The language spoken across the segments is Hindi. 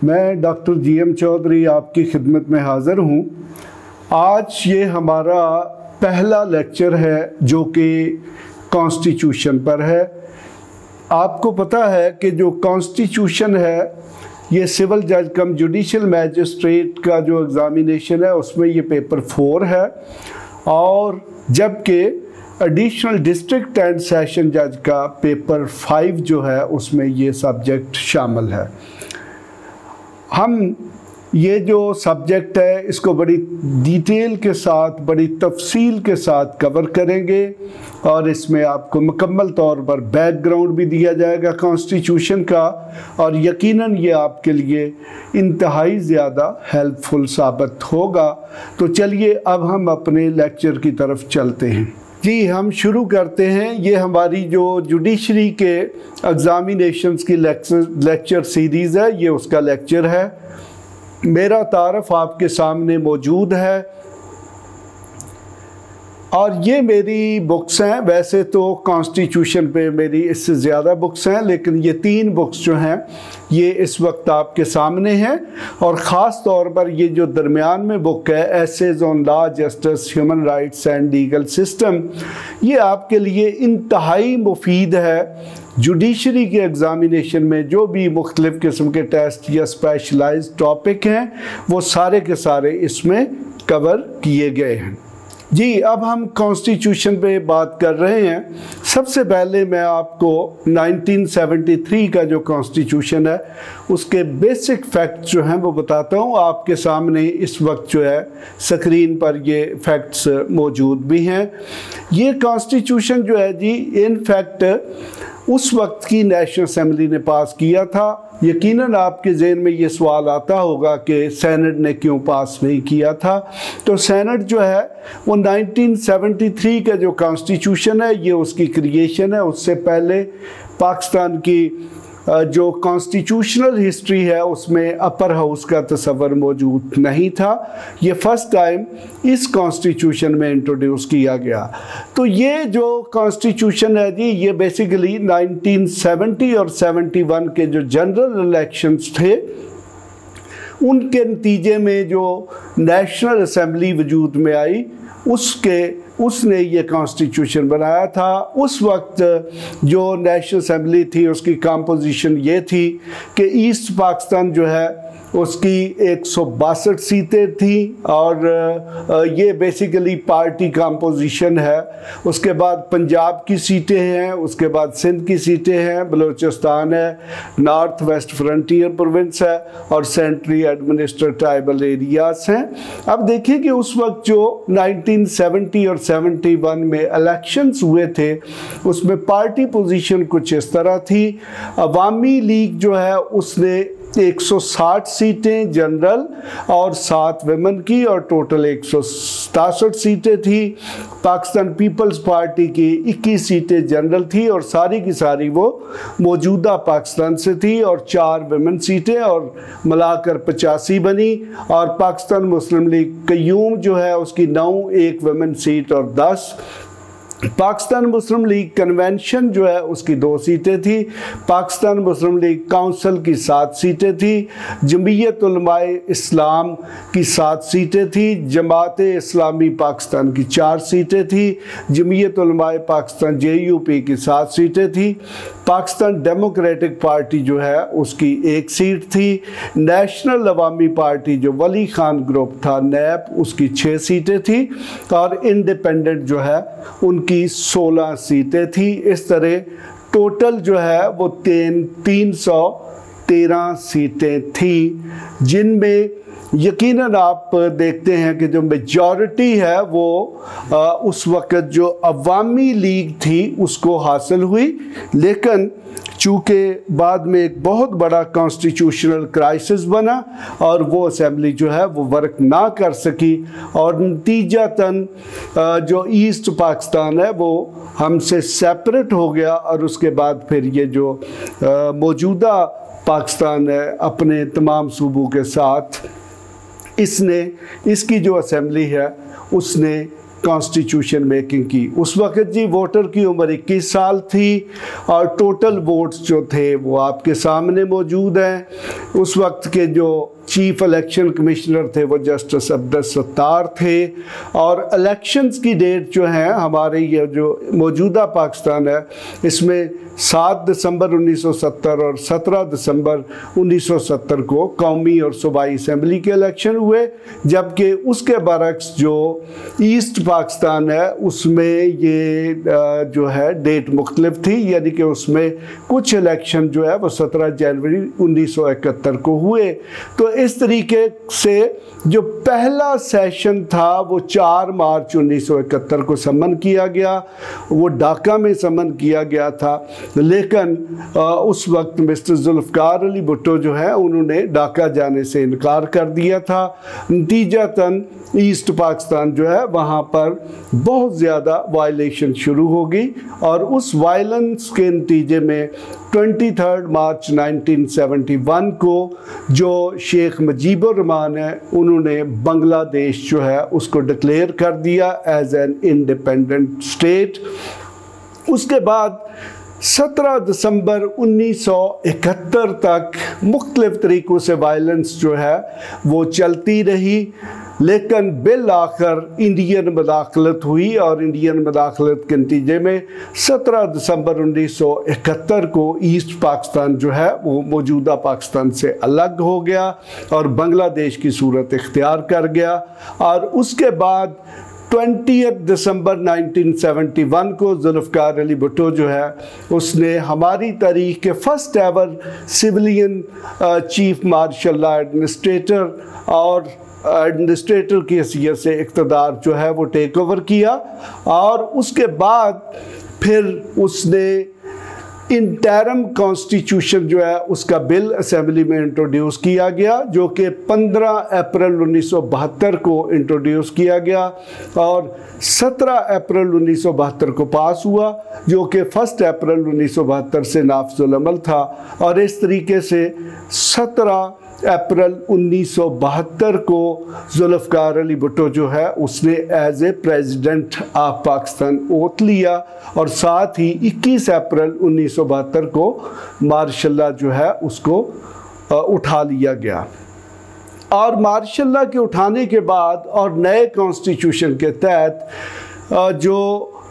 मैं डॉक्टर जी.एम. चौधरी आपकी खिदमत में हाज़िर हूँ। आज ये हमारा पहला लेक्चर है जो कि कॉन्स्टिट्यूशन पर है। आपको पता है कि जो कॉन्स्टिट्यूशन है ये सिविल जज कम जुडिशल मैजिस्ट्रेट का जो एग्ज़ामिनेशन है उसमें ये पेपर 4 है, और जबकि एडिशनल डिस्ट्रिक्ट एंड सेशन जज का पेपर 5 जो है उसमें ये सब्जेक्ट शामिल है। हम ये जो सब्जेक्ट है इसको बड़ी डिटेल के साथ, बड़ी तफसील के साथ कवर करेंगे और इसमें आपको मुकम्मल तौर पर बैकग्राउंड भी दिया जाएगा कॉन्स्टिट्यूशन का, और यकीनन ये आपके लिए इंतहाई ज़्यादा हेल्पफुल साबित होगा। तो चलिए अब हम अपने लेक्चर की तरफ चलते हैं। जी, हम शुरू करते हैं। ये हमारी जो जुडिशरी के एग्ज़ामिनेशंस की लेक्चर सीरीज़ है, ये उसका लेक्चर है। मेरा तारफ़ आपके सामने मौजूद है और ये मेरी बुक्स हैं। वैसे तो कॉन्स्टिट्यूशन पे मेरी इससे ज़्यादा बुक्स हैं, लेकिन ये 3 बुक्स जो हैं ये इस वक्त आपके सामने हैं, और ख़ास तौर पर ये जो दरमियान में बुक है essays on law, justice, human rights and legal system, ये आपके लिए इंतहाई मुफीद है। जुडिशरी के एग्ज़ामिनेशन में जो भी मुख्तलिफ़ किस्म के टेस्ट या स्पेशलाइज्ड टॉपिक हैं वो सारे के सारे इसमें कवर किए गए हैं। जी, अब हम कॉन्स्टिट्यूशन पे बात कर रहे हैं। सबसे पहले मैं आपको 1973 का जो कॉन्स्टिट्यूशन है उसके बेसिक फैक्ट्स जो हैं वो बताता हूँ। आपके सामने इस वक्त जो है स्क्रीन पर ये फैक्ट्स मौजूद भी हैं। ये कॉन्स्टिट्यूशन जो है जी, इन फैक्ट उस वक्त की नेशनल असेंबली ने पास किया था। यकीनन आपके ज़हन में ये सवाल आता होगा कि सेनेट ने क्यों पास नहीं किया था। तो सेनेट जो है वो 1973 का जो कॉन्स्टिट्यूशन है ये उसकी क्रिएशन है। उससे पहले पाकिस्तान की जो कॉन्स्टिट्यूशनल हिस्ट्री है उसमें अपर हाउस का तस्वर मौजूद नहीं था। ये फर्स्ट टाइम इस कॉन्स्टिट्यूशन में इंट्रोड्यूस किया गया। तो ये जो कॉन्स्टिट्यूशन है जी, ये बेसिकली 1970 और 71 के जो जनरल इलेक्शंस थे उनके नतीजे में जो नेशनल असेंबली वजूद में आई उसने ये कॉन्स्टिट्यूशन बनाया था। उस वक्त जो नेशनल असेंबली थी उसकी कंपोजिशन ये थी कि ईस्ट पाकिस्तान जो है उसकी 162 सीटें थी, और ये बेसिकली पार्टी कंपोजिशन है। उसके बाद पंजाब की सीटें हैं, उसके बाद सिंध की सीटें हैं, बलूचिस्तान है, नॉर्थ वेस्ट फ्रंटियर प्रोविंस है, और सेंट्रली एडमिनिस्ट्रेटिव ट्राइबल एरियाज हैं। अब देखिए कि उस वक्त जो 1970 और 71 में इलेक्शंस हुए थे उसमें पार्टी पोजीशन कुछ इस तरह थी। अवामी लीग जो है उसने 160 सीटें जनरल और 7 विमेन की, और टोटल 167 सीटें थी। पाकिस्तान पीपल्स पार्टी की 21 सीटें जनरल थी और सारी की सारी वो मौजूदा पाकिस्तान से थी, और 4 विमेन सीटें और मिलाकर 85 बनी। और पाकिस्तान मुस्लिम लीग कयूम जो है उसकी 9, 1 विमेन सीट और 10। पाकिस्तान मुस्लिम लीग कन्वेंशन जो है उसकी 2 सीटें थी। पाकिस्तान मुस्लिम लीग काउंसिल की 7 सीटें थी। जमीयत उलमाए इस्लाम की 7 सीटें थी। जमात इस्लामी पाकिस्तान की 4 सीटें थी। जमीयत उलमाए पाकिस्तान JUP की 7 सीटें थी। पाकिस्तान डेमोक्रेटिक पार्टी जो है उसकी 1 सीट थी। नेशनल अवामी पार्टी जो वली खान ग्रुप था NAP उसकी 6 सीटें थी, और इंडिपेंडेंट जो है उनकी 16 सीटें थी। इस तरह टोटल जो है वो 313 सीटें थी, जिनमें यकीनन आप देखते हैं कि जो मेजॉरिटी है वो उस वक़्त जो अवामी लीग थी उसको हासिल हुई। लेकिन चूँकि बाद में एक बहुत बड़ा कॉन्स्टिट्यूशनल क्राइसिस बना और वो असेंबली जो है वो वर्क ना कर सकी, और नतीजतन जो ईस्ट पाकिस्तान है वो हमसे सेपरेट हो गया। और उसके बाद फिर ये जो मौजूदा पाकिस्तान है अपने तमाम सूबों के साथ, इसकी जो असेंबली है उसने कॉन्स्टिट्यूशन मेकिंग की। उस वक्त जी वोटर की उम्र 21 साल थी और टोटल वोट्स जो थे वो आपके सामने मौजूद हैं। उस वक्त के जो चीफ इलेक्शन कमिश्नर थे वो जस्टिस अब्दुल सत्तार थे और इलेक्शंस की डेट जो है हमारे ये जो मौजूदा पाकिस्तान है इसमें 7 दिसंबर 1970 और 17 दिसंबर 1970 को कौमी और सूबाई असम्बली के इलेक्शन हुए, जबकि उसके बरक्स जो ईस्ट पाकिस्तान है उसमें ये जो है डेट मुख्तलिफ थी, यानी कि उसमें कुछ इलेक्शन जो है वो 17 जनवरी 1971 को हुए। तो इस तरीके से जो पहला सेशन था वो 4 मार्च 1971 को समन किया गया, वो ढाका में समन किया गया था, लेकिन उस वक्त मिस्टर जुल्फ़िकार अली भुट्टो जो है उन्होंने ढाका जाने से इनकार कर दिया था। नतीजतन ईस्ट पाकिस्तान जो है वहाँ पर बहुत ज़्यादा वायलेशन शुरू हो गई और उस वायलेंस के नतीजे में 23 मार्च 1971 को जो शेख मुजीबुर रहमान है उन्होंने बांग्लादेश जो है उसको डिक्लेयर कर दिया एज एन इंडिपेंडेंट स्टेट। उसके बाद 17 दिसंबर 1971 तक मुख्तलिफ तरीक़ों से वायलेंस जो है वो चलती रही, लेकिन बिल आखिर इंडियन मदाखलत हुई और इंडियन मदाखलत के नतीजे में 17 दिसंबर 1971 को ईस्ट पाकिस्तान जो है वो मौजूदा पाकिस्तान से अलग हो गया और बांग्लादेश की सूरत इख्तियार कर गया। और उसके बाद 20 दिसंबर 1971 को जुल्फ़िकार अली भुट्टो जो है उसने हमारी तारीख के first ever civilian chief marshal administrator और एडमिनिस्ट्रेटर की हैसियत से इक़्तिदार जो है वो टेक ओवर किया और उसके बाद फिर उसने इंटरम कॉन्स्टिट्यूशन जो है उसका बिल असेंबली में इंट्रोड्यूस किया गया, जो कि 15 अप्रैल 1972 को इंट्रोड्यूस किया गया और 17 अप्रैल 1972 को पास हुआ, जो कि 1 अप्रैल 1972 से नाफिजुल अमल था। और इस तरीके से 17 अप्रैल 1972 को जुल्फ़िकार अली भुट्टो जो है उसने as a president of Pakistan oath लिया और साथ ही 21 अप्रैल 1972 को मार्शल लॉ जो है उसको उठा लिया गया। और मार्शल लॉ के उठाने के बाद और नए कॉन्स्टिट्यूशन के तहत जो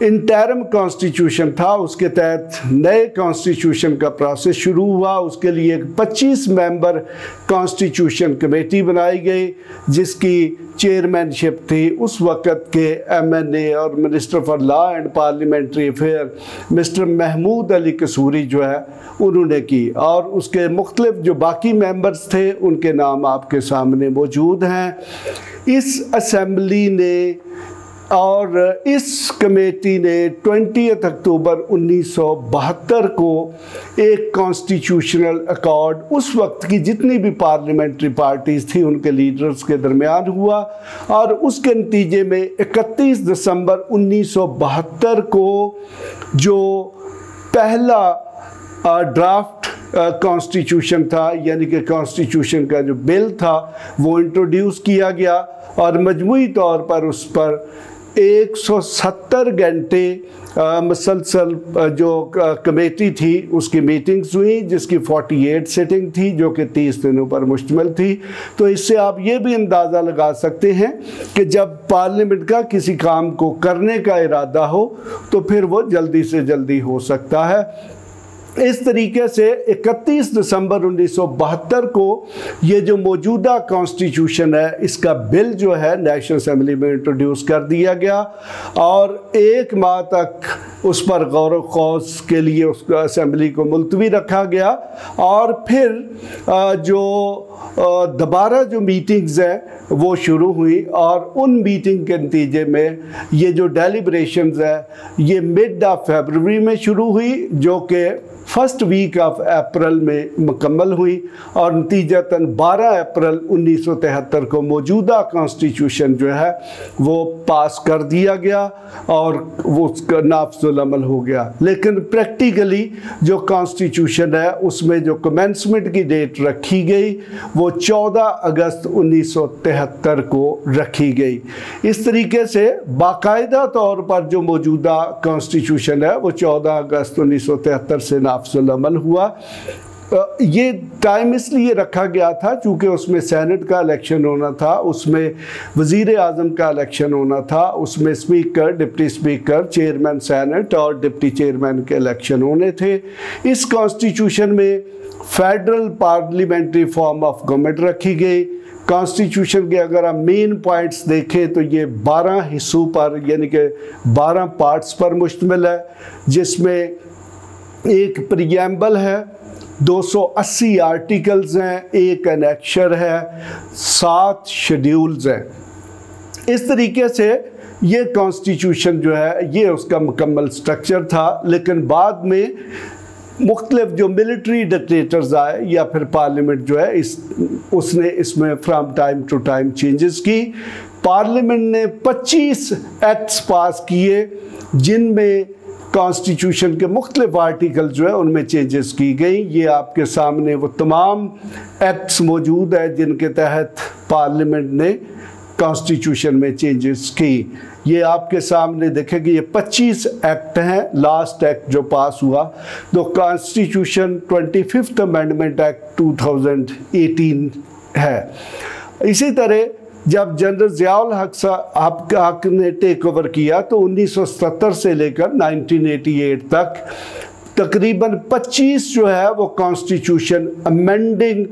इंटरम कॉन्स्टिट्यूशन था उसके तहत नए कॉन्स्टिट्यूशन का प्रोसेस शुरू हुआ। उसके लिए एक 25 मेंबर कॉन्स्टिट्यूशन कमेटी बनाई गई जिसकी चेयरमैनशिप थी उस वक़्त के MNA और minister for law and parliamentary affair mister Mahmood Ali Kasuri जो है उन्होंने की। और उसके मुख्तलिफ जो बाकी मेंबर्स थे उनके नाम आपके सामने मौजूद हैं। इस असम्बली ने और इस कमेटी ने 20 अक्टूबर 1972 को एक कॉन्स्टिट्यूशनल अकॉर्ड उस वक्त की जितनी भी पार्लियामेंट्री पार्टीज़ थी उनके लीडर्स के दरमियान हुआ और उसके नतीजे में 31 दिसंबर 1972 को जो पहला ड्राफ्ट कॉन्स्टिट्यूशन था, यानी कि कॉन्स्टिट्यूशन का जो बिल था वो इंट्रोड्यूस किया गया और मजमूई तौर पर उस पर 170 घंटे मुसलसल जो कमेटी थी उसकी मीटिंग्स हुई, जिसकी 48 सिटिंग थी जो कि 30 दिनों पर मुश्तमिल थी। तो इससे आप ये भी अंदाज़ा लगा सकते हैं कि जब पार्लियामेंट का किसी काम को करने का इरादा हो तो फिर वो जल्दी से जल्दी हो सकता है। इस तरीके से 31 दिसंबर 1972 को ये जो मौजूदा कॉन्स्टिट्यूशन है इसका बिल जो है नेशनल असेंबली में इंट्रोड्यूस कर दिया गया और 1 माह तक उस पर गौर व खौज के लिए उस असेंबली को मुलतवी रखा गया। और फिर जो दोबारा जो मीटिंग्स हैं वो शुरू हुई और उन मीटिंग के नतीजे में ये जो डेलिब्रेशंस है ये मिड ऑफ फरवरी में शुरू हुई, जो कि फर्स्ट वीक ऑफ अप्रैल में मुकम्मल हुई और नतीजतन 12 अप्रैल 1973 को मौजूदा कॉन्स्टिट्यूशन जो है वो पास कर दिया गया और वो उसका नाफिजुल अमल हो गया। लेकिन प्रैक्टिकली जो कॉन्स्टिट्यूशन है उसमें जो कमेंसमेंट की डेट रखी गई वो 14 अगस्त 1973 को रखी गई। इस तरीके से बाकायदा तौर पर जो मौजूदा कॉन्स्टिट्यूशन है वो 14 अगस्त 1973 से नाफिजुल अमल हुआ। ये टाइम इसलिए रखा गया था चूँकि उसमें सेनेट का इलेक्शन होना था, उसमें वज़ीर आज़म का इलेक्शन होना था, उसमें speaker, deputy speaker, chairman senate और डिप्टी चेयरमैन के इलेक्शन होने थे। इस कॉन्स्टिट्यूशन में federal parliamentary form of government रखी गई। कॉन्स्टिट्यूशन के अगर हम मेन पॉइंट्स देखें तो ये 12 हिस्सों पर यानी कि 12 पार्ट्स पर मुश्तमिल है, जिसमें एक प्रीएम्बल है, 280 आर्टिकल्स हैं, एक एनेक्शर है, 7 शेड्यूल्स हैं। इस तरीके से ये कॉन्स्टिट्यूशन जो है ये उसका मुकम्मल स्ट्रक्चर था। लेकिन बाद में मुख्तलिफ जो मिलिट्री डिक्टेटर्स आए या फिर पार्लियामेंट जो है उसने इसमें from time to time changes की। पार्लियामेंट ने 25 एक्ट्स पास किए जिनमें कॉन्स्टिट्यूशन के मुख्तलिफ आर्टिकल जो है उनमें चेंजेस की गई। ये आपके सामने वो तमाम एक्ट्स मौजूद है जिनके तहत पार्लियामेंट ने कॉन्स्टिट्यूशन में चेंजेस की। ये आपके सामने देखेंगे ये 25 एक्ट हैं। लास्ट एक्ट जो पास हुआ तो कॉन्स्टिट्यूशन 25th अमेंडमेंट एक्ट 2018 है। इसी तरह जब जनरल ज़ियाउल हक ने टेक ओवर किया तो 1970 से लेकर 1988 तक तकरीबन 25 जो है वो कॉन्स्टिट्यूशन अमेंडिंग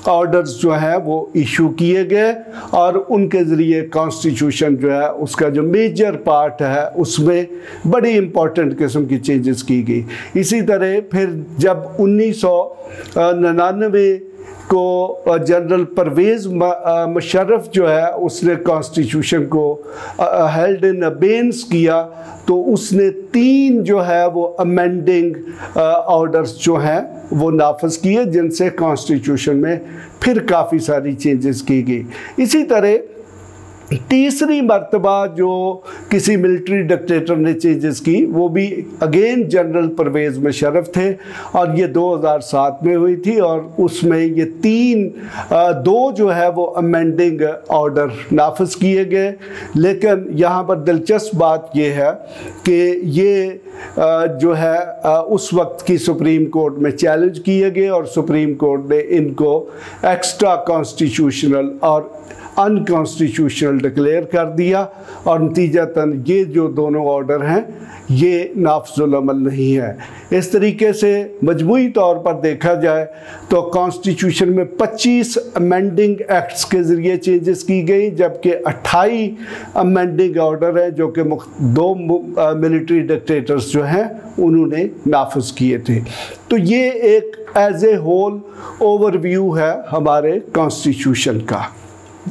ऑर्डर्स जो है वो इशू किए गए और उनके ज़रिए कॉन्स्टिट्यूशन जो है उसका जो मेजर पार्ट है उसमें बड़ी इम्पोर्टेंट किस्म की चेंजेस की गई। इसी तरह फिर जब 1999 को जनरल परवेज़ मुशर्रफ जो है उसने कॉन्स्टिट्यूशन को हेल्ड इन अबेंस किया तो उसने 3 जो है वो अमेंडिंग ऑर्डर्स जो हैं वो नाफिज किए जिनसे कॉन्स्टिट्यूशन में फिर काफ़ी सारी चेंजेस की गई। इसी तरह तीसरी मर्तबा जो किसी मिलिट्री डिक्टेटर ने चेंजेस की वो भी अगेन जनरल परवेज़ मुशर्रफ थे और ये 2007 में हुई थी और उसमें ये 2 जो है वो अमेंडिंग ऑर्डर नाफिज किए गए। लेकिन यहाँ पर दिलचस्प बात ये है कि ये जो है उस वक्त की सुप्रीम कोर्ट में चैलेंज किए गए और सुप्रीम कोर्ट ने इनको एक्स्ट्रा कॉन्स्टिट्यूशनल और अनकॉन्स्टिट्यूशनल डिक्लेयर कर दिया और नतीजतन ये जो दोनों ऑर्डर हैं ये नाफिजुल अमल नहीं है। इस तरीके से मजमूई तौर पर देखा जाए तो कॉन्स्टिट्यूशन में 25 अमेंडिंग एक्ट्स के ज़रिए चेंजेस की गई जबकि 28 अमेंडिंग ऑर्डर हैं जो कि 2 मिलिट्री डिक्टेटर्स जो हैं उन्होंने नाफिज किए थे। तो ये एक एज ए होल ओवरव्यू है हमारे कॉन्स्टिट्यूशन का।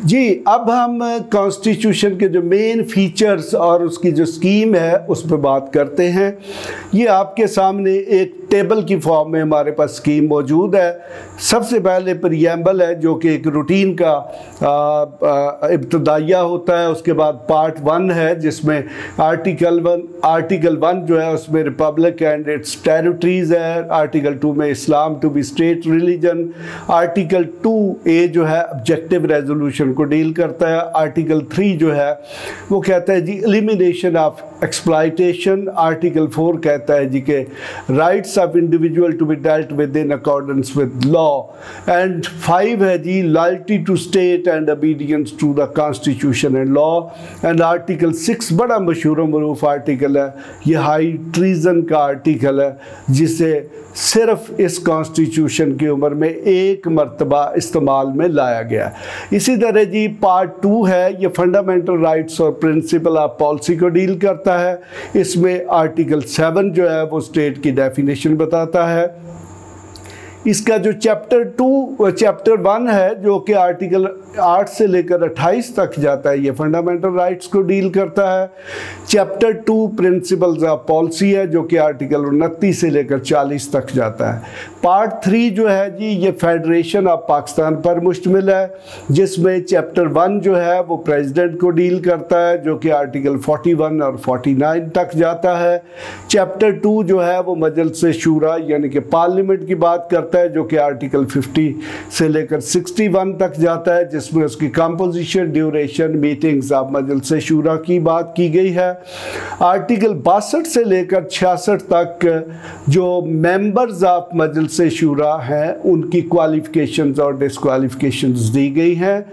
जी अब हम कॉन्स्टिट्यूशन के जो मेन फीचर्स और उसकी जो स्कीम है उस पर बात करते हैं। ये आपके सामने एक टेबल की फॉर्म में हमारे पास स्कीम मौजूद है। सबसे पहले प्रीएम्बल है जो कि एक रूटीन का इब्तदाइया होता है। उसके बाद पार्ट 1 है जिसमें आर्टिकल 1 जो है उसमें रिपब्लिक एंड इट्स टेरिटरीज़ है। आर्टिकल 2 में Islam to be state religion. Article 2A जो है ऑब्जेक्टिव रेजोल्यूशन को डील करता है। आर्टिकल 3 जो है वो कहता है जी एलिमिनेशन ऑफ एक्सप्लॉयटेशन। आर्टिकल 4 कहता है जी के rights of individual to be dealt with in accordance with law. And 5 है जी loyalty to state and obedience to the constitution and law. And article 6 बड़ा मशहूर मरूफ आर्टिकल है, ये हाई ट्रीजन का आर्टिकल है जिसे सिर्फ इस कॉन्स्टिट्यूशन की उम्र में एक मरतबा इस्तेमाल में लाया गया। इसी तरह जी पार्ट 2 है, ये फंडामेंटल राइट्स और प्रिंसिपल ऑफ पॉलिसी को डील करता है। इसमें आर्टिकल 7 जो है वो स्टेट की डेफिनेशन बताता है। इसका जो चैप्टर 1 है जो कि आर्टिकल 8 से लेकर 28 तक जाता है, ये फंडामेंटल राइट्स को डील करता है। चैप्टर 2 प्रिंसिपल्स ऑफ पॉलिसी है जो कि आर्टिकल 29 से लेकर 40 तक जाता है। पार्ट 3 जो है जी ये फेडरेशन ऑफ पाकिस्तान पर मुश्तमिल है, जिसमें चैप्टर 1 जो है वो प्रेसिडेंट को डील करता है जो कि आर्टिकल 41 और 49 तक जाता है। चैप्टर 2 जो है वो मजलिस शूरा यानी कि पार्लियामेंट की बात करता है जो कि आर्टिकल 50 से लेकर 61 तक जाता है, जिसमें उसकी कंपोजिशन, ड्यूरेशन, मीटिंग्स ऑफ मजलिस शूरा की बात की गई है। आर्टिकल 62 से लेकर 66 तक जो मेंबर्स ऑफ मजलिस शूरा हैं उनकी क्वालिफिकेशंस और डिस्क्वालिफिकेशंस दी गई हैं।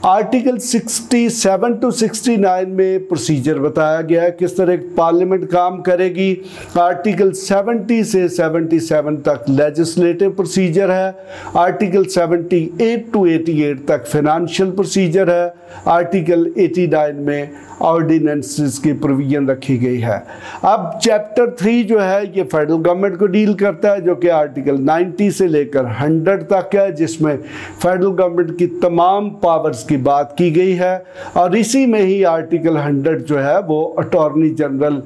आर्टिकल 67 टू 69 में प्रोसीजर बताया गया है किस तरह पार्लियामेंट काम करेगी। आर्टिकल 70 से 77 तक लेजिस्लेटिव प्रोसीजर है। आर्टिकल 78 टू 88 तक फाइनेंशियल प्रोसीजर है। आर्टिकल 89 में ऑर्डिनेंसेस की प्रोविजन रखी गई है। अब चैप्टर 3 जो है ये फेडरल गवर्नमेंट को डील करता है जो कि आर्टिकल 90 से लेकर 100 तक है, जिसमें फेडरल गवर्नमेंट की तमाम पावर्स की बात की गई है। और इसी में ही आर्टिकल 100 जो है वो अटॉर्नी जनरल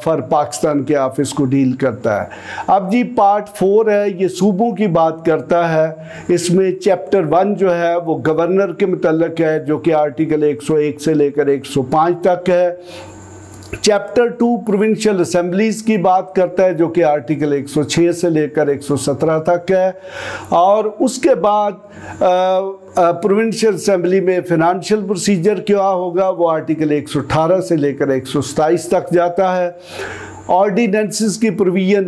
फॉर पाकिस्तान के ऑफिस को डील करता है। अब जी पार्ट 4 है, ये सूबों की बात करता है। इसमें चैप्टर 1 जो है वो गवर्नर के मुतल्लिक है जो कि आर्टिकल 101 से लेकर 105 तक है। चैप्टर 2 प्रोविंशियल असेंबलीज की बात करता है जो कि आर्टिकल 106 से लेकर 117 तक है। और उसके बाद प्रोविंशियल असेंबली में फाइनेंशियल प्रोसीजर क्या होगा वो आर्टिकल 118 से लेकर 127 तक जाता है। ऑर्डिनेंसेस की प्रोविजन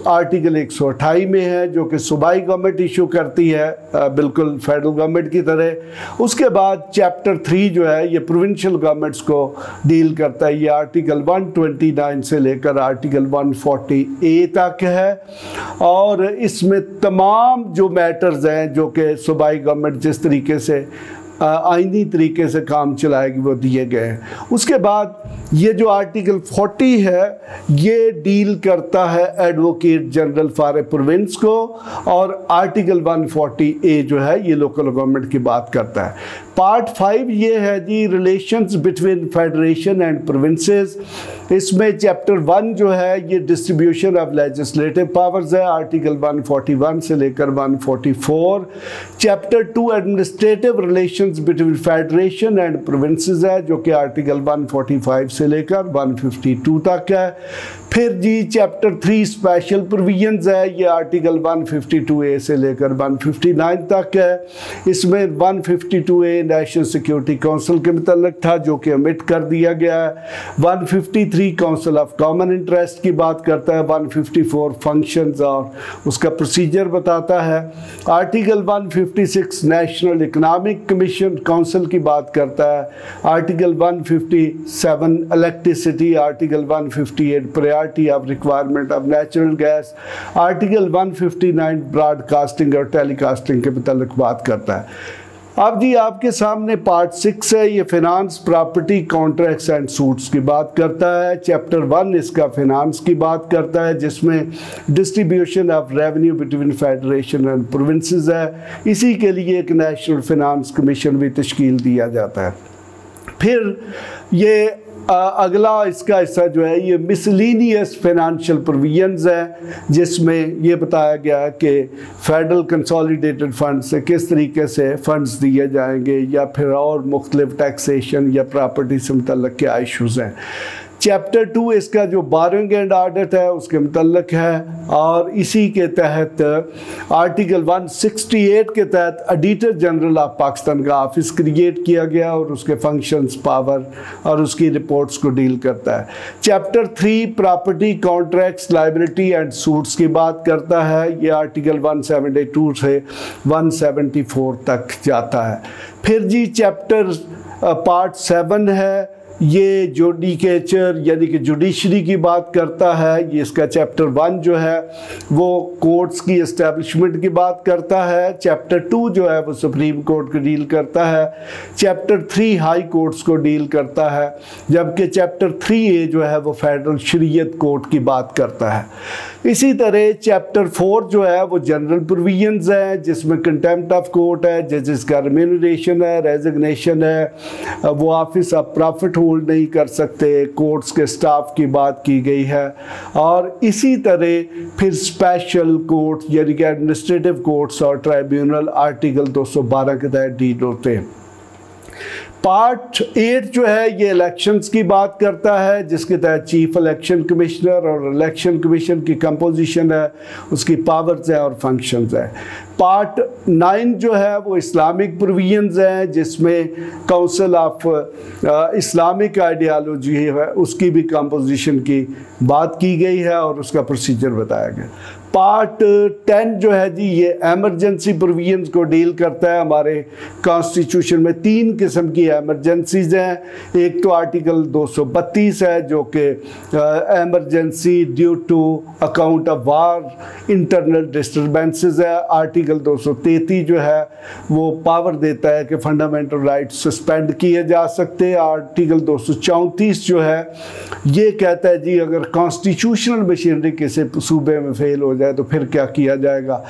आर्टिकल 128 में है जो कि सूबाई गवर्नमेंट इशू करती है बिल्कुल फेडरल गवर्नमेंट की तरह। उसके बाद चैप्टर 3 जो है ये प्रोविंशियल गवर्नमेंट्स को डील करता है। ये आर्टिकल 129 से लेकर आर्टिकल 140A तक है। और इसमें तमाम जो मैटर्स हैं जो कि सूबाई गवर्नमेंट जिस तरीके से आईनी तरीके से काम चलाएगी वो दिए गए हैं। उसके बाद ये जो आर्टिकल 40 है ये डील करता है advocate general for a province को, और आर्टिकल 140A जो है ये लोकल गवर्नमेंट की बात करता है। पार्ट 5 ये है जी relations between federation and provinces. इसमें चैप्टर 1 जो है ये डिस्ट्रीब्यूशन ऑफ लेजिस्लेटिव पावर्स है, आर्टिकल 141 से लेकर 144। Chapter 2 administrative relations between federation and provinces है जो कि आर्टिकल 145 से लेकर 152 तक है। फिर जी चैप्टर 3 स्पेशल प्रोविजंस है, ये आर्टिकल 152A से लेकर 159 तक है। इसमें 152A नेशनल सिक्योरिटी काउंसिल के मुतल्लिक था जो कि ओमिट कर दिया गया है। 153 काउंसिल ऑफ कॉमन इंटरेस्ट की बात करता है। 154 फंक्शंस और उसका प्रोसीजर बताता है। Article 156 national economic commission council की बात करता है। Article 157 electricity, article 158 priority of requirement of natural gas, article 159 broadcasting और टेलीकास्टिंग के मुतल्लिक बात करता है। अब जी आपके सामने पार्ट 6 है, ये finance, property, contracts and suits की बात करता है। चैप्टर 1 इसका फिनांस की बात करता है जिसमें distribution of revenue between federation and provinces है। इसी के लिए एक नेशनल फिनांस कमीशन भी तश्कील दिया जाता है। फिर ये अगला इसका हिस्सा जो है ये मिसलिनियस फाइनेंशियल प्रोविजंस है, जिसमें ये बताया गया है कि फेडरल कंसोलिडेटेड फंड से किस तरीके से फंड्स दिए जाएंगे, या फिर और मुख्तलिफ टैक्सेशन या प्रॉपर्टी से मुतल्लिक क्या इशूज़ हैं। चैप्टर 2 इसका जो बारोइंग एंड ऑडिट है उसके मुतल्लिक है, और इसी के तहत आर्टिकल 168 के तहत ऑडिटर जनरल ऑफ पाकिस्तान का ऑफिस क्रिएट किया गया और उसके फंक्शंस, पावर और उसकी रिपोर्ट्स को डील करता है। Chapter 3 property, contracts, liability and suits की बात करता है। ये आर्टिकल 172 से 174 तक जाता है। फिर जी चैप्टर पार्ट 7 है, ये जुडिकेचर यानी कि जुडिशरी की बात करता है। ये इसका चैप्टर 1 जो है वो कोर्ट्स की एस्टेब्लिशमेंट की बात करता है। चैप्टर 2 जो है वो सुप्रीम कोर्ट को डील करता है। चैप्टर 3 हाई कोर्ट्स को डील करता है, जबकि चैप्टर 3A जो है वो फेडरल शरीयत कोर्ट की बात करता है। इसी तरह चैप्टर 4 जो है वो जनरल प्रोविजंस है, जिसमें कंटेम्प्ट ऑफ कोर्ट है, जजेस का रेम्यूनरेशन है, रेजिग्नेशन है, वो ऑफिस ऑफ प्रॉफिट होल्ड नहीं कर सकते, कोर्ट्स के स्टाफ की बात की गई है। और इसी तरह फिर स्पेशल कोर्ट यानी कि एडमिनिस्ट्रेटिव कोर्ट्स और ट्राइब्यूनल आर्टिकल 212 के तहत डील होते हैं। पार्ट 8 जो है ये इलेक्शंस की बात करता है, जिसके तहत चीफ इलेक्शन कमिश्नर और इलेक्शन कमीशन की कंपोजिशन है, उसकी पावर्स है और फंक्शंस है। पार्ट 9 जो है वो इस्लामिक प्रोविजंस हैं, जिसमें काउंसिल ऑफ इस्लामिक आइडियालॉजी है उसकी भी कंपोजिशन की बात की गई है और उसका प्रोसीजर बताया गया। पार्ट 10 जो है जी ये एमरजेंसी प्रोविजंस को डील करता है। हमारे कॉन्स्टिट्यूशन में 3 किस्म की एमरजेंसीज हैं। एक तो आर्टिकल 232 है जो कि emergency due to account of war internal disturbances है। आर्टिकल 233 जो है वो पावर देता है कि फंडामेंटल राइट्स सस्पेंड किए जा सकते हैं। आर्टिकल 234 जो है ये कहता है जी अगर कॉन्स्टिट्यूशनल मशीनरी किसी सूबे में फेल हो जाए तो फिर क्या किया जाएगा।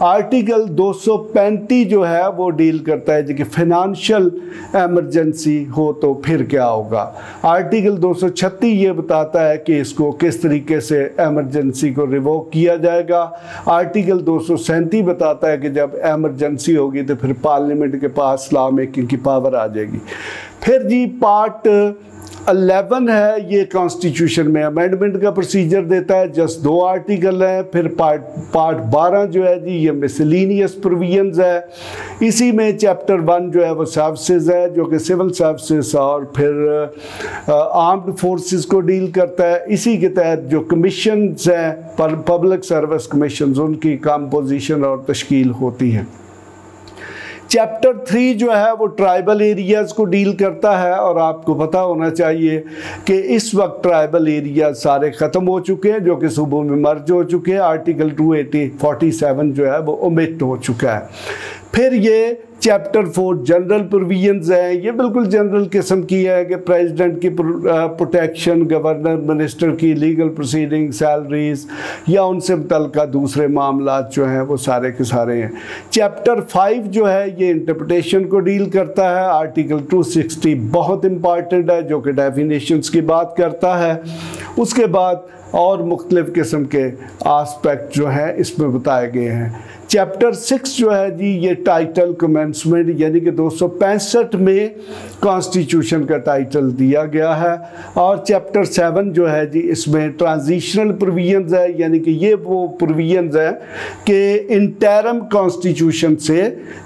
आर्टिकल 235 जो है वो डील करता है जी कि फाइनेंशियल इमरजेंसी हो तो फिर क्या होगा। आर्टिकल 236 ये बताता है कि इसको किस तरीके से इमरजेंसी को रिवोक किया जाएगा। आर्टिकल 237 बताता है कि जब इमरजेंसी होगी तो फिर पार्लियामेंट के पास लॉ मेकिंग की पावर आ जाएगी। फिर जी पार्ट 11 है ये कॉन्स्टिट्यूशन में अमेंडमेंट का प्रोसीजर देता है। जस्ट 2 आर्टिकल हैं। फिर पार्ट 12 जो है जी ये मिसलेनियस प्रोविजंस है। इसी में चैप्टर 1 जो है वो सर्विसेज है जो कि सिविल सर्विसेज और फिर आर्म्ड फोर्सेस को डील करता है। इसी के तहत जो कमीशंस हैं पब्लिक सर्विस कमीशंस उनकी कंपोजिशन और तश्कील होती है। चैप्टर 3 जो है वो ट्राइबल एरियाज़ को डील करता है और आपको पता होना चाहिए कि इस वक्त ट्राइबल एरिया सारे ख़त्म हो चुके हैं जो कि सूबों में मर्ज हो चुके हैं। आर्टिकल 247 जो है वो ओमिट हो चुका है। फिर ये चैप्टर 4 जनरल प्रोविजंस है। ये बिल्कुल जनरल किस्म की है कि प्रेसिडेंट की प्रोटेक्शन, गवर्नर मिनिस्टर की लीगल प्रोसीडिंग, सैलरीज या उनसे मुतल्लिका दूसरे मामला जो हैं वो सारे के सारे हैं। चैप्टर 5 जो है ये इंटरप्रिटेशन को डील करता है। आर्टिकल 260 बहुत इम्पॉर्टेंट है जो कि डेफिनेशंस की बात करता है। उसके बाद और मुख्तलिफ़ किस्म के आस्पेक्ट जो हैं इसमें बताए गए हैं। चैप्टर 6 जो है जी ये टाइटल कमेंसमेंट यानी कि 265 में कॉन्स्टिट्यूशन का टाइटल दिया गया है। और चैप्टर 7 जो है जी इसमें ट्रांजिशनल प्रोविजंस है यानी कि ये वो प्रोविजंस है कि इंटरम कॉन्स्टिट्यूशन से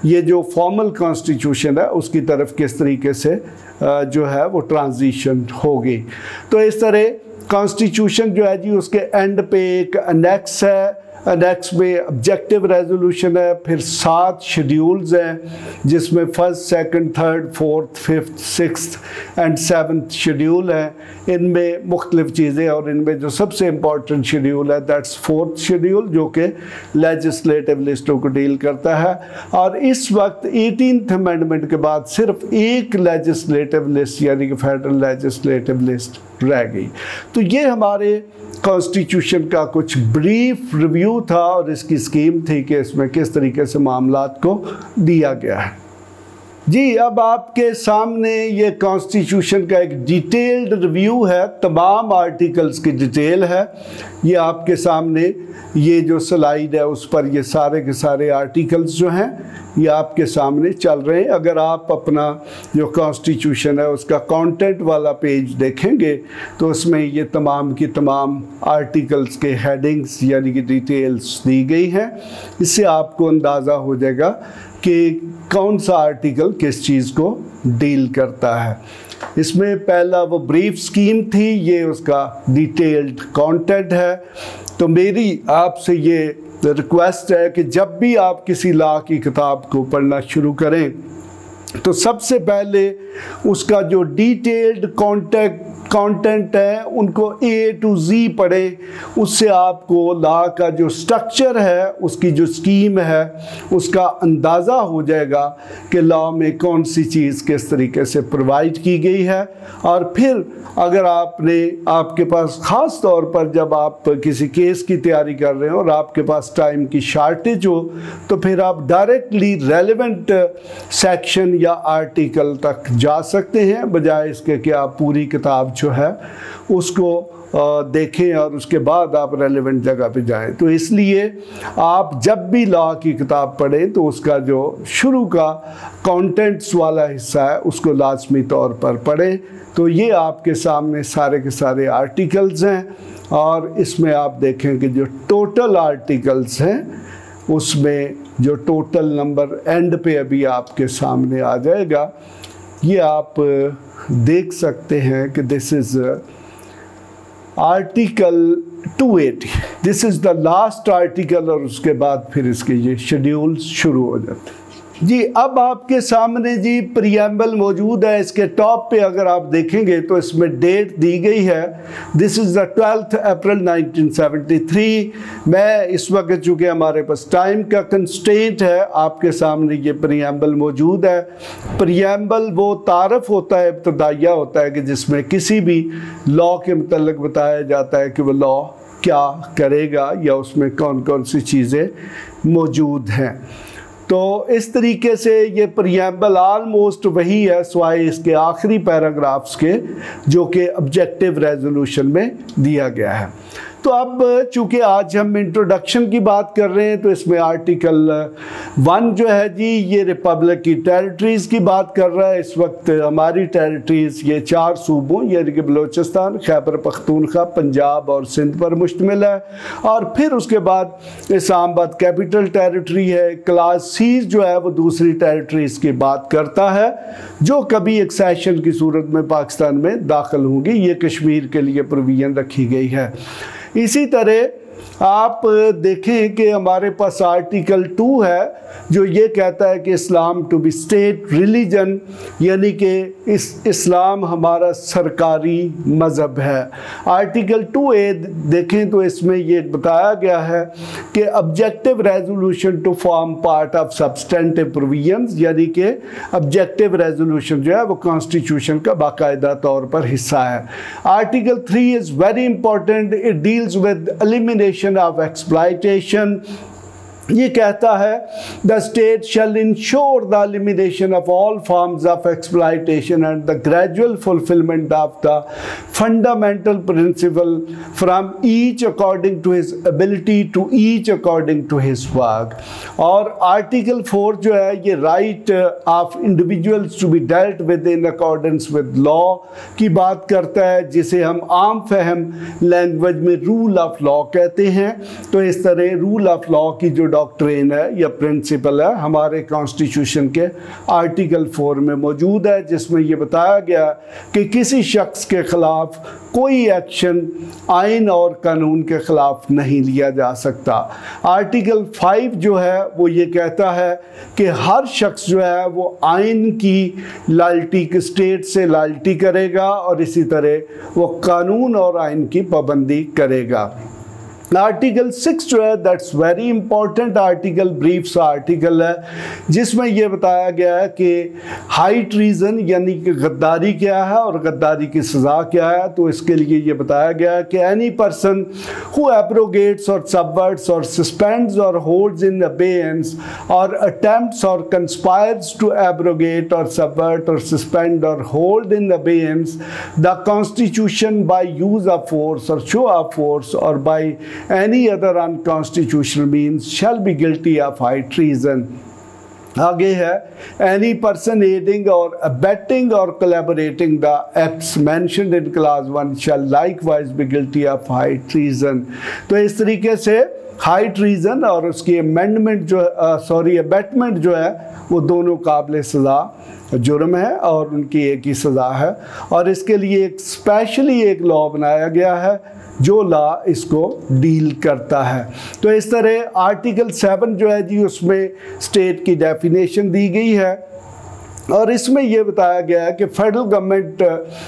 ये जो फॉर्मल कॉन्स्टिट्यूशन है उसकी तरफ किस तरीके से जो है वो ट्रांजिशन होगी। तो इस तरह कॉन्स्टिट्यूशन जो है जी उसके एंड पे एक अनेक्स है। अनेक्स में ऑब्जेक्टिव रेजोल्यूशन है। फिर 7 शेड्यूल्स हैं जिसमें 1st, 2nd, 3rd, 4th, 5th, 6th and 7th schedule हैं। इनमें मुख्तलिफ चीज़ें और इनमें जो सबसे इम्पॉर्टेंट शेड्यूल है दैट्स 4th शेड्यूल जो कि लेजिस्लेटिव लिस्टों को डील करता है। और इस वक्त 18th अमेंडमेंट के बाद सिर्फ एक लेजिस्लेटिव लिस्ट यानी कि फेडरल लेजिस्लेटिव लिस्ट रह गई। तो ये हमारे कॉन्स्टिट्यूशन का कुछ ब्रीफ रिव्यू था और इसकी स्कीम थी कि इसमें किस तरीके से मामलात को दिया गया है। जी अब आपके सामने ये कॉन्स्टिट्यूशन का एक डिटेल्ड रिव्यू है। तमाम आर्टिकल्स की डिटेल है। ये आपके सामने ये जो स्लाइड है उस पर ये सारे के सारे आर्टिकल्स जो हैं ये आपके सामने चल रहे हैं। अगर आप अपना जो कॉन्स्टिट्यूशन है उसका कंटेंट वाला पेज देखेंगे तो उसमें ये तमाम की तमाम आर्टिकल्स के हेडिंग्स यानी कि डिटेल्स दी गई हैं। इससे आपको अंदाज़ा हो जाएगा कि कौन सा आर्टिकल किस चीज़ को डील करता है। इसमें पहला वो ब्रीफ स्कीम थी, ये उसका डिटेल्ड कंटेंट है। तो मेरी आपसे ये रिक्वेस्ट है कि जब भी आप किसी लॉ की किताब को पढ़ना शुरू करें तो सबसे पहले उसका जो डिटेल्ड कंटेंट है उनको A to Z पढ़ें, उससे आपको लॉ का जो स्ट्रक्चर है, उसकी जो स्कीम है, उसका अंदाज़ा हो जाएगा कि लॉ में कौन सी चीज़ किस तरीके से प्रोवाइड की गई है। और फिर अगर आपके पास ख़ास तौर पर जब आप किसी केस की तैयारी कर रहे हो और आपके पास टाइम की शार्टेज हो, तो फिर आप डायरेक्टली रेलेवेंट सेक्शन या आर्टिकल तक जा सकते हैं, बजाय इसके कि आप पूरी किताब जो है उसको देखें और उसके बाद आप रेलेवेंट जगह पे जाएं। तो इसलिए आप जब भी लॉ की किताब पढ़ें तो उसका जो शुरू का कंटेंट्स वाला हिस्सा है उसको लाजमी तौर पर पढ़ें। तो ये आपके सामने सारे के सारे आर्टिकल्स हैं, और इसमें आप देखें कि जो टोटल आर्टिकल्स हैं उसमें जो टोटल नंबर एंड पे अभी आपके सामने आ जाएगा, ये आप देख सकते हैं कि this is article 280, this is the last article, और उसके बाद फिर इसके ये शेड्यूल्स शुरू हो जाते हैं। जी अब आपके सामने जी प्रीएम्बल मौजूद है। इसके टॉप पे अगर आप देखेंगे तो इसमें डेट दी गई है, दिस इज़ द 12 अप्रैल 1973। मैं इस वक्त चूँकि हमारे पास टाइम का कंस्ट्रेंट है, आपके सामने ये प्रीएम्बल मौजूद है। प्रीएम्बल वो तारफ़ होता है, इब्तदाइया होता है कि जिसमें किसी भी लॉ के मतलब बताया जाता है कि वो लॉ क्या करेगा या उसमें कौन कौन सी चीज़ें मौजूद हैं। तो इस तरीके से ये प्रीएम्बल ऑलमोस्ट वही है सिवाय इसके आखिरी पैराग्राफ्स के, जो कि ऑब्जेक्टिव रेजोल्यूशन में दिया गया है। तो अब चूँकि आज हम इंट्रोडक्शन की बात कर रहे हैं, तो इसमें आर्टिकल 1 जो है जी ये रिपब्लिक की टेरिटरीज़ की बात कर रहा है। इस वक्त हमारी टेरिटरीज़ ये 4 सूबों यानी कि बलोचिस्तान, खैबर पख्तूनख्वा, पंजाब और सिंध पर मुश्तमिल है। और फिर उसके बाद इस्लामाबाद कैपिटल टेरिटरी है। क्लास सी जो है वो दूसरी टेरिटरीज़ की बात करता है जो कभी एक्सेशन की सूरत में पाकिस्तान में दाखिल होंगी। ये कश्मीर के लिए प्रोविज़न रखी गई है। इसी तरह आप देखें कि हमारे पास आर्टिकल 2 है जो ये कहता है कि इस्लाम टू बी स्टेट रिलीजन, यानी कि इस्लाम हमारा सरकारी मज़हब है। आर्टिकल 2A देखें तो इसमें ये बताया गया है कि objective resolution to form part of substantive provisions, यानी कि ऑब्जेक्टिव रेजोल्यूशन जो है वो कॉन्स्टिट्यूशन का बाकायदा तौर पर हिस्सा है। Article 3 is very important, it deals with elimination of exploitation. ये कहता है the state shall ensure the elimination of all forms of exploitation and the gradual fulfilment of the fundamental principle from each according to his ability to each according to his work. और आर्टिकल 4 जो है ये right of individuals to be dealt with in accordance with law की बात करता है, जिसे हम आम फहम लैंग्वेज में रूल ऑफ लॉ कहते हैं। तो इस तरह रूल ऑफ लॉ की जो डॉक्ट्रिन है या प्रिंसिपल है हमारे कॉन्स्टिट्यूशन के आर्टिकल 4 में मौजूद है, जिसमें ये बताया गया कि किसी शख्स के खिलाफ कोई एक्शन आइन और कानून के खिलाफ नहीं लिया जा सकता। आर्टिकल 5 जो है वो ये कहता है कि हर शख्स जो है वो आइन की लॉयल्टी की स्टेट से लॉयल्टी करेगा और इसी तरह वो कानून और आइन की पाबंदी करेगा। आर्टिकल 6 जो है that's very important article, brief सा आर्टिकल है जिसमें यह बताया गया है कि हाई ट्रीजन यानी कि गद्दारी क्या है और गद्दारी की सज़ा क्या है। तो इसके लिए ये बताया गया है कि एनी पर्सन हु एब्रोगेट्स और सबवर्ट्स और सस्पेंड्स और होल्ड्स इन अबेयंस और अटेम्प्ट्स और कंस्पायर्स टू एब्रोगेट और सबवर्ट और सस्पेंड और hold in abeyance the constitution by use of force और शो ऑफ फोर्स और bye any other unconstitutional means shall be guilty of high treason। आगे है any person aiding or abetting or collaborating the acts mentioned in clause 1 shall likewise be guilty of high treason। तो इस तरीके से हाई ट्रीजन और उसकी अमेंडमेंट जो अबेटमेंट जो है वो दोनों काबिल सज़ा जुर्म है और उनकी एक ही सज़ा है। और इसके लिए एक स्पेशली एक लॉ बनाया गया है जो लॉ इसको डील करता है। तो इस तरह आर्टिकल 7 जो है जी उसमें स्टेट की डेफिनेशन दी गई है। और इसमें यह बताया गया है कि federal government,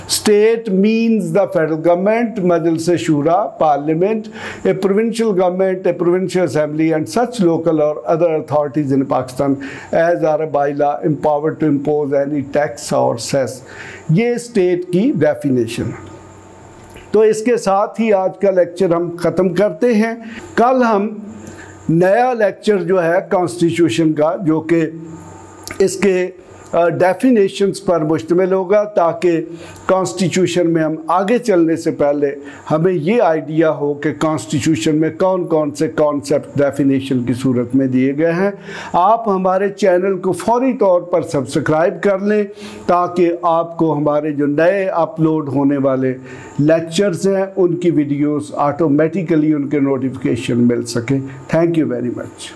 state means the federal government, Majlis Shura, parliament, a provincial government, a provincial assembly and such local or other authorities in Pakistan as are by law empowered to impose any tax or cess. ये स्टेट की डेफिनेशन। तो इसके साथ ही आज का लेक्चर हम ख़त्म करते हैं। कल हम नया लेक्चर जो है कॉन्स्टिट्यूशन का, जो कि इसके डेफिनेशंस पर मुश्तमिल होगा, ताकि कॉन्स्टिट्यूशन में हम आगे चलने से पहले हमें ये आइडिया हो कि कॉन्स्टिट्यूशन में कौन कौन से कॉन्सेप्ट डेफिनेशन की सूरत में दिए गए हैं। आप हमारे चैनल को फौरी तौर पर सब्सक्राइब कर लें, ताकि आपको हमारे जो नए अपलोड होने वाले लेक्चर्स हैं उनकी वीडियोस ऑटोमेटिकली उनके नोटिफिकेशन मिल सके। Thank you very much.